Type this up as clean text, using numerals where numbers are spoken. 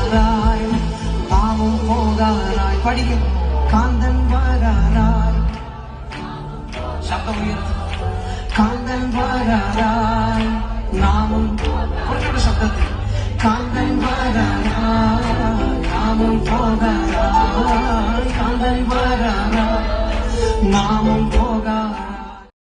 വരാറായി നാമും പോകാറായി. പഠിക്കും. കാന്തൻ വരാറായി. ശബ്ദം ഉയർത്തും. കാന്തൻ വരാറായി നാമും കുറച്ചുകൂടെ ശബ്ദത്തിൽ. കാന്തൻ വരാറായി നാമും പോകാറായി. കാന്തൻ വരാറായി നാമും